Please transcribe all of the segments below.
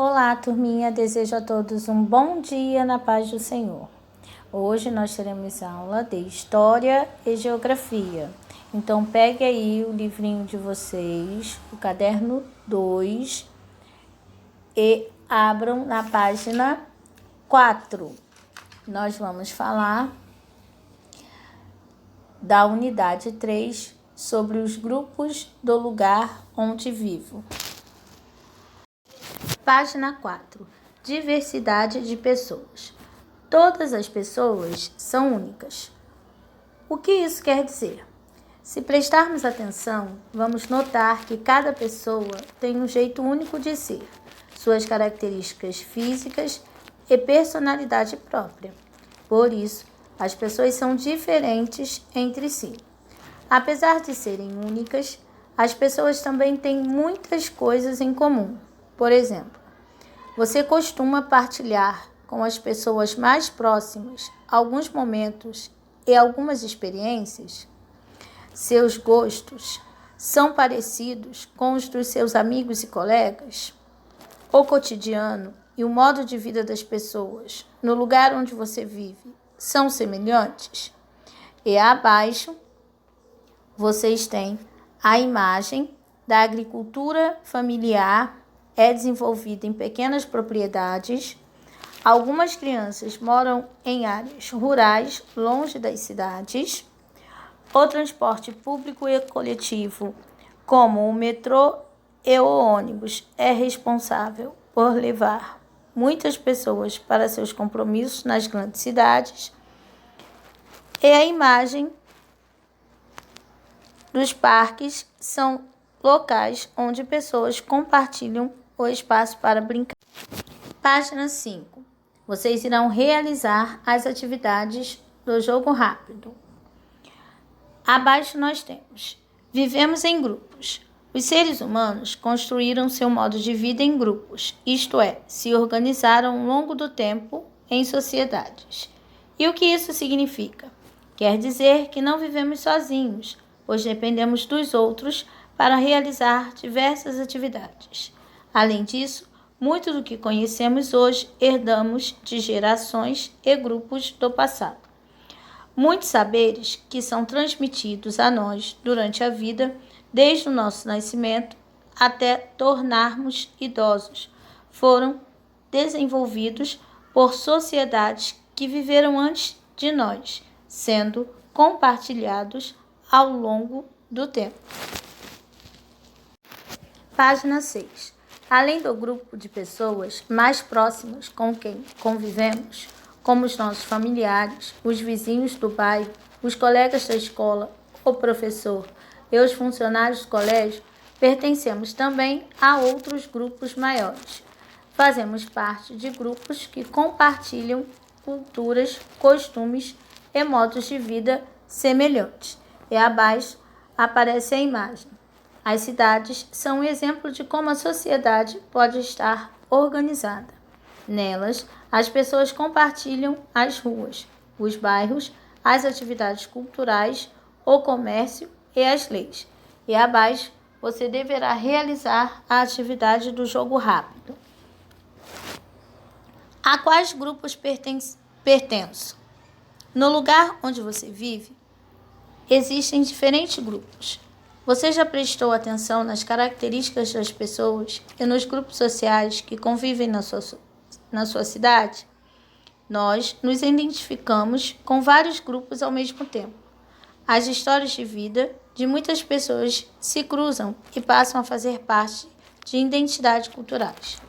Olá, turminha, desejo a todos um bom dia na paz do Senhor. Hoje nós teremos aula de História e Geografia. Então, pegue aí o livrinho de vocês, o caderno 2, e abram na página 4. Nós vamos falar da unidade 3 sobre os grupos do lugar onde vivo. Página 4. Diversidade de pessoas. Todas as pessoas são únicas. O que isso quer dizer? Se prestarmos atenção, vamos notar que cada pessoa tem um jeito único de ser, suas características físicas e personalidade própria. Por isso, as pessoas são diferentes entre si. Apesar de serem únicas, as pessoas também têm muitas coisas em comum. Por exemplo, você costuma partilhar com as pessoas mais próximas alguns momentos e algumas experiências? Seus gostos são parecidos com os dos seus amigos e colegas? O cotidiano e o modo de vida das pessoas no lugar onde você vive são semelhantes? E abaixo vocês têm a imagem da agricultura familiar. É desenvolvida em pequenas propriedades. Algumas crianças moram em áreas rurais, longe das cidades. O transporte público e coletivo, como o metrô e o ônibus, é responsável por levar muitas pessoas para seus compromissos nas grandes cidades. E a imagem dos parques são locais onde pessoas compartilham o espaço para brincar. Página 5. Vocês irão realizar as atividades do jogo rápido. Abaixo nós temos: vivemos em grupos. Os seres humanos construíram seu modo de vida em grupos, isto é, se organizaram ao longo do tempo em sociedades. E o que isso significa? Quer dizer que não vivemos sozinhos, pois dependemos dos outros para realizar diversas atividades. Além disso, muito do que conhecemos hoje herdamos de gerações e grupos do passado. Muitos saberes que são transmitidos a nós durante a vida, desde o nosso nascimento até tornarmos idosos, foram desenvolvidos por sociedades que viveram antes de nós, sendo compartilhados ao longo do tempo. Página 6. Além do grupo de pessoas mais próximas com quem convivemos, como os nossos familiares, os vizinhos do bairro, os colegas da escola, o professor e os funcionários do colégio, pertencemos também a outros grupos maiores. Fazemos parte de grupos que compartilham culturas, costumes e modos de vida semelhantes. E abaixo aparece a imagem. As cidades são um exemplo de como a sociedade pode estar organizada. Nelas, as pessoas compartilham as ruas, os bairros, as atividades culturais, o comércio e as leis. E abaixo, você deverá realizar a atividade do jogo rápido. A quais grupos pertenço? No lugar onde você vive, existem diferentes grupos. Você já prestou atenção nas características das pessoas e nos grupos sociais que convivem na sua cidade? Nós nos identificamos com vários grupos ao mesmo tempo. As histórias de vida de muitas pessoas se cruzam e passam a fazer parte de identidades culturais.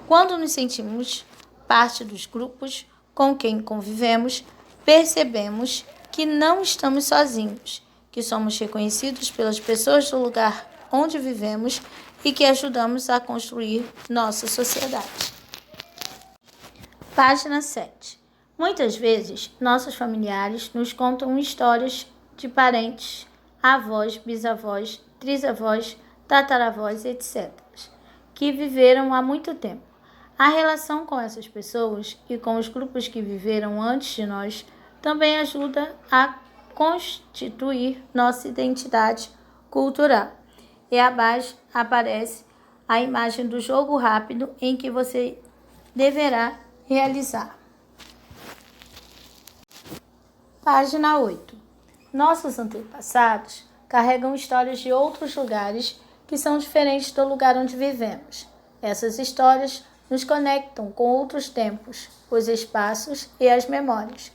Quando nos sentimos parte dos grupos com quem convivemos, percebemos que não estamos sozinhos, que somos reconhecidos pelas pessoas do lugar onde vivemos e que ajudamos a construir nossa sociedade. Página 7. Muitas vezes, nossos familiares nos contam histórias de parentes, avós, bisavós, trisavós, tataravós, etc., que viveram há muito tempo. A relação com essas pessoas e com os grupos que viveram antes de nós também ajuda a constituir nossa identidade cultural. E abaixo aparece a imagem do jogo rápido em que você deverá realizar. Página 8. Nossos antepassados carregam histórias de outros lugares que são diferentes do lugar onde vivemos. Essas histórias nos conectam com outros tempos, os espaços e as memórias.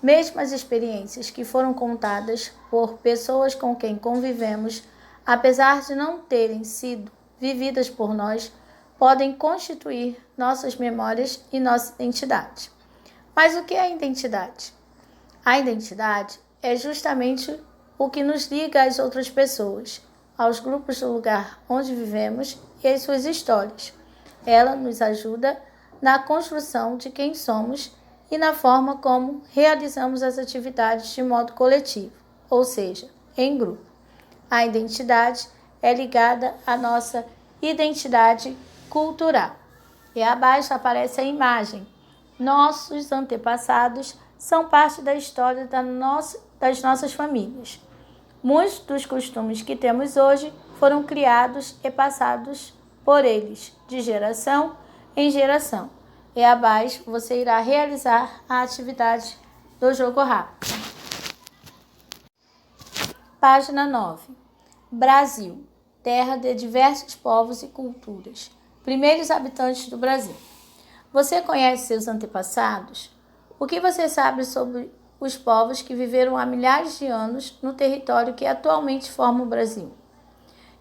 Mesmo as experiências que foram contadas por pessoas com quem convivemos, apesar de não terem sido vividas por nós, podem constituir nossas memórias e nossa identidade. Mas o que é a identidade? A identidade é justamente o que nos liga às outras pessoas, aos grupos do lugar onde vivemos e às suas histórias. Ela nos ajuda na construção de quem somos e na forma como realizamos as atividades de modo coletivo, ou seja, em grupo. A identidade é ligada à nossa identidade cultural. E abaixo aparece a imagem. Nossos antepassados são parte da história das nossas famílias. Muitos dos costumes que temos hoje foram criados e passados por eles, de geração em geração. E abaixo você irá realizar a atividade do jogo rápido. Página 9. Brasil, terra de diversos povos e culturas. Primeiros habitantes do Brasil. Você conhece seus antepassados? O que você sabe sobre os povos que viveram há milhares de anos no território que atualmente forma o Brasil?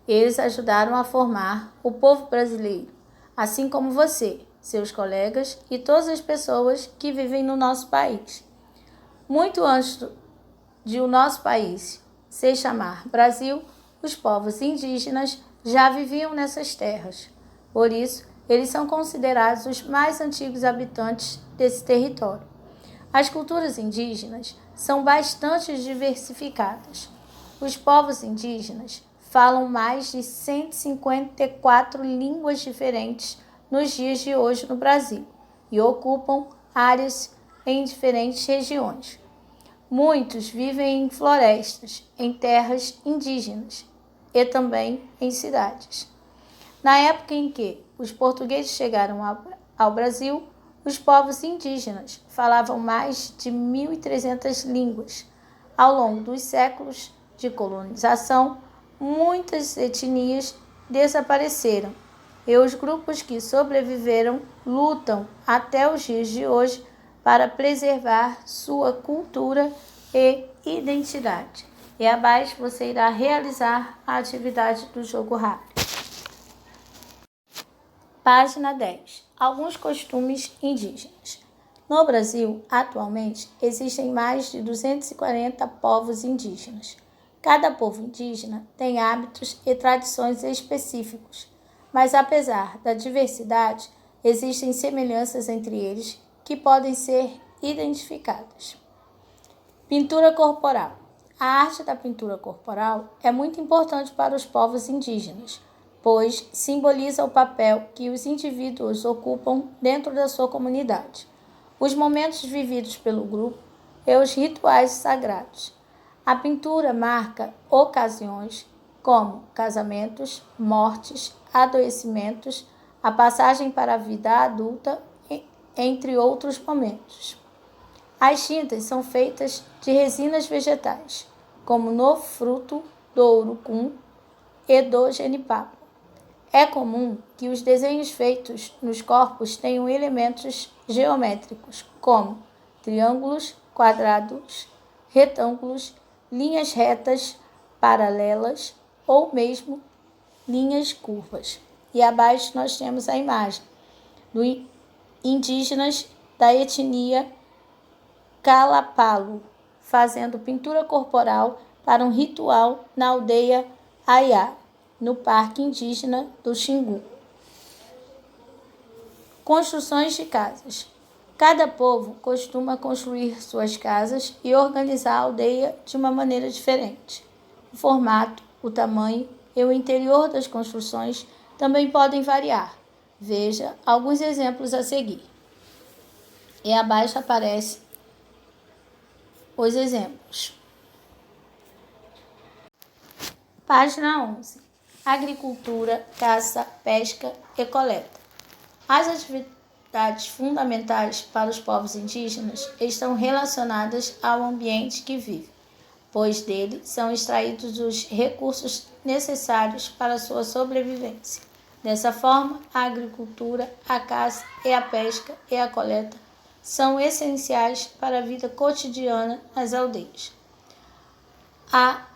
Eles ajudaram a formar o povo brasileiro, assim como você, seus colegas e todas as pessoas que vivem no nosso país. Muito antes de o nosso país se chamar Brasil, os povos indígenas já viviam nessas terras. Por isso, eles são considerados os mais antigos habitantes desse território. As culturas indígenas são bastante diversificadas. Os povos indígenas falam mais de 154 línguas diferentes nos dias de hoje no Brasil e ocupam áreas em diferentes regiões. Muitos vivem em florestas, em terras indígenas e também em cidades. Na época em que os portugueses chegaram ao Brasil, os povos indígenas falavam mais de 1.300 línguas. Ao longo dos séculos de colonização, muitas etnias desapareceram e os grupos que sobreviveram lutam até os dias de hoje para preservar sua cultura e identidade. E abaixo você irá realizar a atividade do jogo rápido. Página 10. Alguns costumes indígenas. No Brasil, atualmente, existem mais de 240 povos indígenas. Cada povo indígena tem hábitos e tradições específicos, mas apesar da diversidade, existem semelhanças entre eles que podem ser identificadas. Pintura corporal. A arte da pintura corporal é muito importante para os povos indígenas, pois simboliza o papel que os indivíduos ocupam dentro da sua comunidade, os momentos vividos pelo grupo e os rituais sagrados. A pintura marca ocasiões como casamentos, mortes, adoecimentos, a passagem para a vida adulta, entre outros momentos. As tintas são feitas de resinas vegetais, como no fruto do urucum e do genipapo. É comum que os desenhos feitos nos corpos tenham elementos geométricos, como triângulos, quadrados, retângulos, linhas retas, paralelas ou mesmo linhas curvas. E abaixo nós temos a imagem dos indígenas da etnia Calapalo, fazendo pintura corporal para um ritual na aldeia Aiá, no Parque Indígena do Xingu. Construções de casas. Cada povo costuma construir suas casas e organizar a aldeia de uma maneira diferente. O formato, o tamanho e o interior das construções também podem variar. Veja alguns exemplos a seguir. E abaixo aparecem os exemplos. Página 11. agricultura, caça, pesca e coleta. As atividades fundamentais para os povos indígenas estão relacionadas ao ambiente que vivem, pois dele são extraídos os recursos necessários para sua sobrevivência. Dessa forma, a agricultura, a caça e a pesca e a coleta são essenciais para a vida cotidiana nas aldeias. A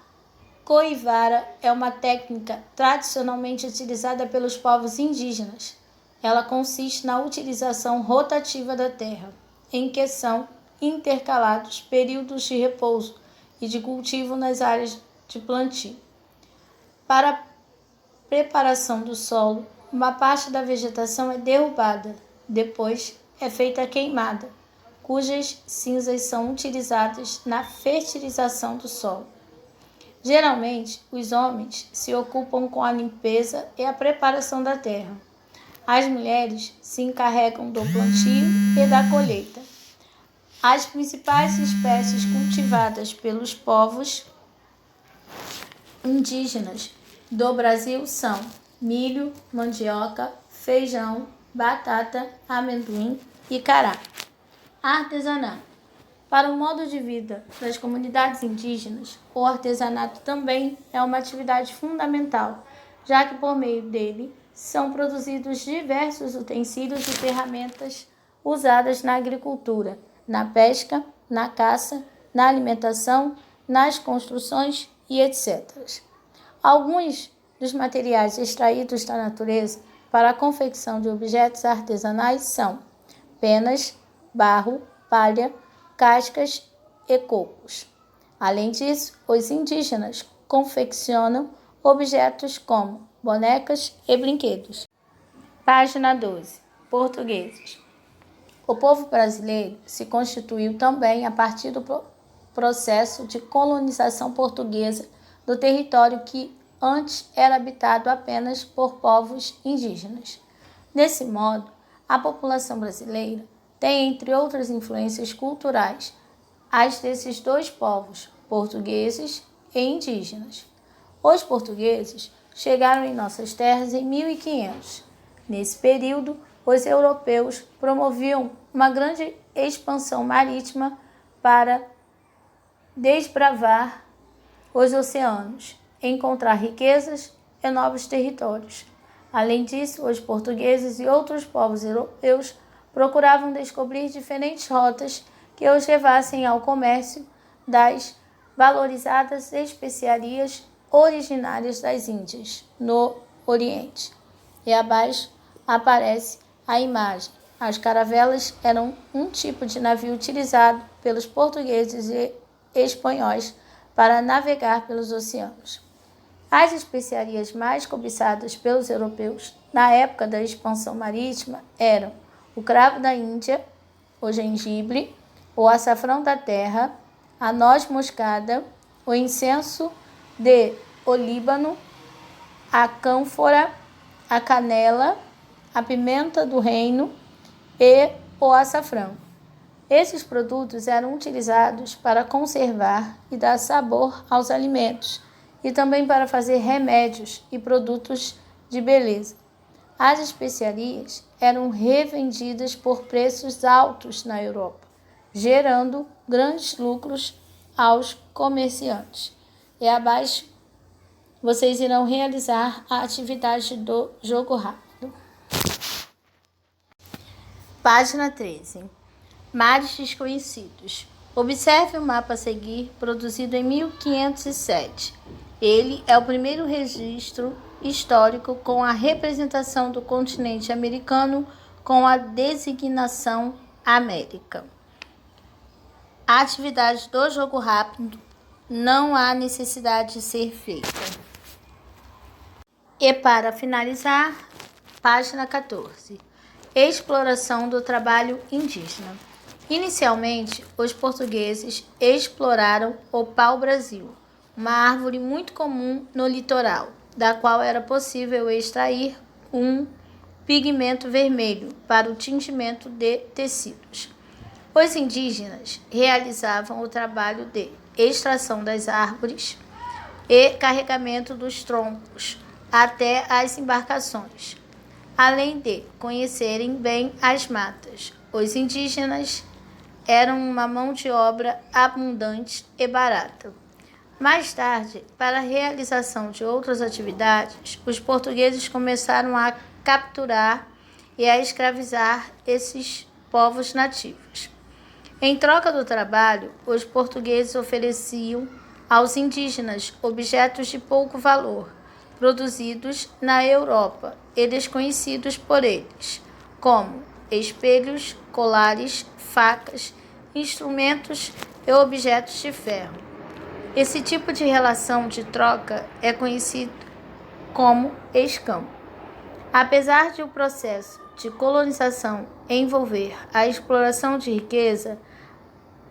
coivara é uma técnica tradicionalmente utilizada pelos povos indígenas. Ela consiste na utilização rotativa da terra, em que são intercalados períodos de repouso e de cultivo nas áreas de plantio. Para a preparação do solo, uma parte da vegetação é derrubada, depois é feita a queimada, cujas cinzas são utilizadas na fertilização do solo. Geralmente, os homens se ocupam com a limpeza e a preparação da terra. As mulheres se encarregam do plantio e da colheita. As principais espécies cultivadas pelos povos indígenas do Brasil são milho, mandioca, feijão, batata, amendoim e cará. Artesanato. Para o modo de vida das comunidades indígenas, o artesanato também é uma atividade fundamental, já que por meio dele são produzidos diversos utensílios e ferramentas usadas na agricultura, na pesca, na caça, na alimentação, nas construções e etc. Alguns dos materiais extraídos da natureza para a confecção de objetos artesanais são penas, barro, palha, cascas e cocos. Além disso, os indígenas confeccionam objetos como bonecas e brinquedos. Página 12. Portugueses. O povo brasileiro se constituiu também a partir do processo de colonização portuguesa do território que antes era habitado apenas por povos indígenas. Desse modo, a população brasileira tem, entre outras influências culturais, as desses dois povos, portugueses e indígenas. Os portugueses chegaram em nossas terras em 1500. Nesse período, os europeus promoviam uma grande expansão marítima para desbravar os oceanos, encontrar riquezas e novos territórios. Além disso, os portugueses e outros povos europeus procuravam descobrir diferentes rotas que os levassem ao comércio das valorizadas especiarias originárias das Índias, no Oriente. E abaixo aparece a imagem. As caravelas eram um tipo de navio utilizado pelos portugueses e espanhóis para navegar pelos oceanos. As especiarias mais cobiçadas pelos europeus na época da expansão marítima eram o cravo da Índia, o gengibre, o açafrão da terra, a noz moscada, o incenso de olíbano, a cânfora, a canela, a pimenta do reino e o açafrão. Esses produtos eram utilizados para conservar e dar sabor aos alimentos e também para fazer remédios e produtos de beleza. As especiarias eram revendidas por preços altos na Europa, gerando grandes lucros aos comerciantes. E abaixo vocês irão realizar a atividade do jogo rápido. Página 13. Mares desconhecidos. Observe o mapa a seguir, produzido em 1507. Ele é o primeiro registro histórico com a representação do continente americano com a designação América. A atividade do jogo rápido não há necessidade de ser feita. E para finalizar, página 14. Exploração do trabalho indígena. Inicialmente, os portugueses exploraram o pau-brasil, uma árvore muito comum no litoral, da qual era possível extrair um pigmento vermelho para o tingimento de tecidos. Os indígenas realizavam o trabalho de extração das árvores e carregamento dos troncos, até as embarcações, além de conhecerem bem as matas. Os indígenas eram uma mão de obra abundante e barata. Mais tarde, para a realização de outras atividades, os portugueses começaram a capturar e a escravizar esses povos nativos. Em troca do trabalho, os portugueses ofereciam aos indígenas objetos de pouco valor, produzidos na Europa e desconhecidos por eles, como espelhos, colares, facas, instrumentos e objetos de ferro. Esse tipo de relação de troca é conhecido como escambo. Apesar de o processo de colonização envolver a exploração de riqueza,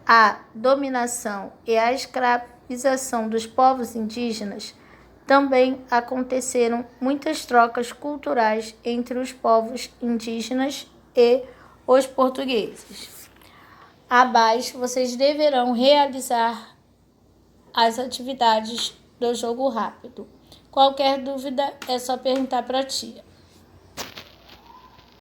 a dominação e a escravização dos povos indígenas, também aconteceram muitas trocas culturais entre os povos indígenas e os portugueses. Abaixo, vocês deverão realizar as atividades do jogo rápido. Qualquer dúvida é só perguntar para a tia.